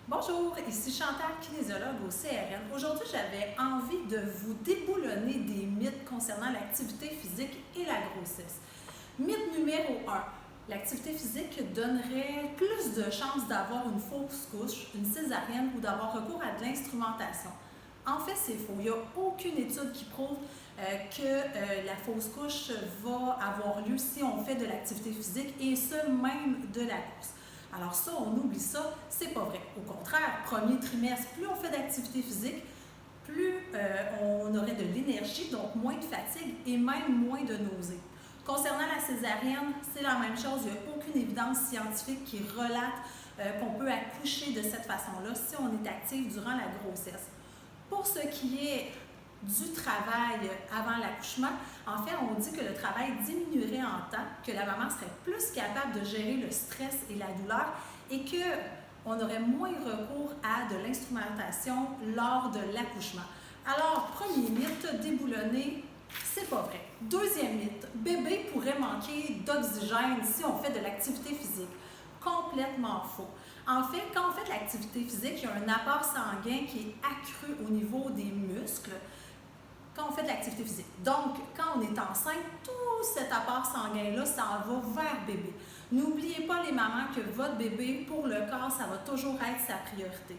Bonjour, ici Chantal, kinésiologue au CRN. Aujourd'hui, j'avais envie de vous déboulonner des mythes concernant l'activité physique et la grossesse. Mythe numéro 1. L'activité physique donnerait plus de chances d'avoir une fausse couche, une césarienne ou d'avoir recours à de l'instrumentation. En fait, c'est faux. Il n'y a aucune étude qui prouve que la fausse couche va avoir lieu si on fait de l'activité physique et ce, même de la course. Alors ça, on oublie ça, c'est pas vrai. Au contraire, premier trimestre, plus on fait d'activité physique, plus on aurait de l'énergie, donc moins de fatigue et même moins de nausées. Concernant la césarienne, c'est la même chose. Il n'y a aucune évidence scientifique qui relate qu'on peut accoucher de cette façon-là si on est actif durant la grossesse. Pour ce qui est du travail avant l'accouchement, en fait, on dit que le travail diminuerait en temps, que la maman serait plus capable de gérer le stress et la douleur et qu'on aurait moins recours à de l'instrumentation lors de l'accouchement. Alors, premier mythe, déboulonné, c'est pas vrai. Deuxième mythe, bébé pourrait manquer d'oxygène si on fait de l'activité physique. Complètement faux. En fait, quand on fait de l'activité physique, il y a un apport sanguin qui est accru au niveau des muscles quand on fait de l'activité physique. Donc, quand on est enceinte, tout cet apport sanguin-là s'en va vers bébé. N'oubliez pas les mamans que votre bébé, pour le corps, ça va toujours être sa priorité.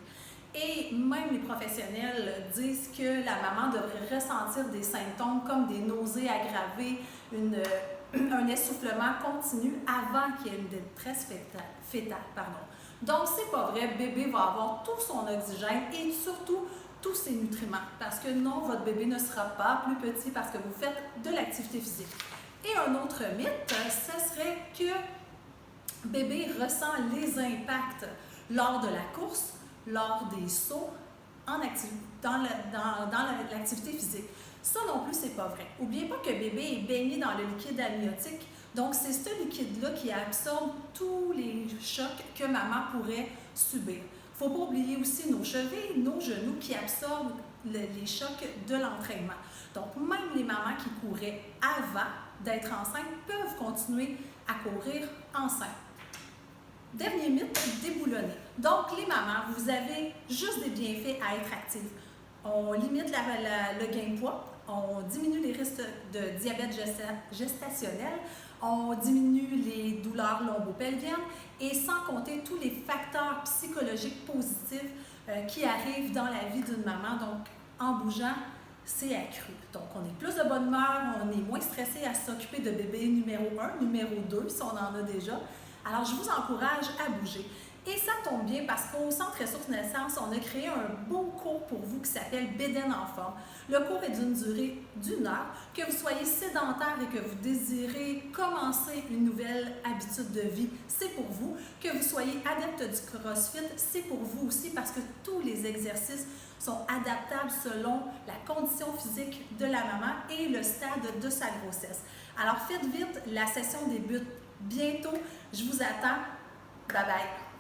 Et même les professionnels disent que la maman devrait ressentir des symptômes comme des nausées aggravées, un essoufflement continu avant qu'il y ait une détresse fétale. Donc, c'est pas vrai, bébé va avoir tout son oxygène et surtout tous ses nutriments. Parce que non, votre bébé ne sera pas plus petit parce que vous faites de l'activité physique. Et un autre mythe, ce serait que bébé ressent les impacts lors de la course, lors des sauts dans l'activité physique. Ça non plus, c'est pas vrai. N'oubliez pas que bébé est baigné dans le liquide amniotique. Donc, c'est ce liquide-là qui absorbe tous les chocs que maman pourrait subir. Il ne faut pas oublier aussi nos chevilles, nos genoux qui absorbent les chocs de l'entraînement. Donc, même les mamans qui couraient avant d'être enceintes peuvent continuer à courir enceintes. Dernier mythe, déboulonné. Donc, les mamans, vous avez juste des bienfaits à être actives. On limite le gain de poids, on diminue les risques de diabète gestationnel, on diminue les douleurs lombopelviennes et sans compter tous les facteurs psychologiques positifs qui arrivent dans la vie d'une maman. Donc, en bougeant, c'est accru. Donc, on est plus de bonne humeur, on est moins stressé à s'occuper de bébé numéro 1, numéro 2, si on en a déjà. Alors, je vous encourage à bouger. Et ça tombe bien parce qu'au Centre Ressources Naissance, on a créé un beau cours pour vous qui s'appelle Bédaine en forme. Le cours est d'une durée d'1 heure. Que vous soyez sédentaire et que vous désirez commencer une nouvelle habitude de vie, c'est pour vous. Que vous soyez adepte du CrossFit, c'est pour vous aussi parce que tous les exercices sont adaptables selon la condition physique de la maman et le stade de sa grossesse. Alors faites vite, la session débute bientôt. Je vous attends. Bye bye!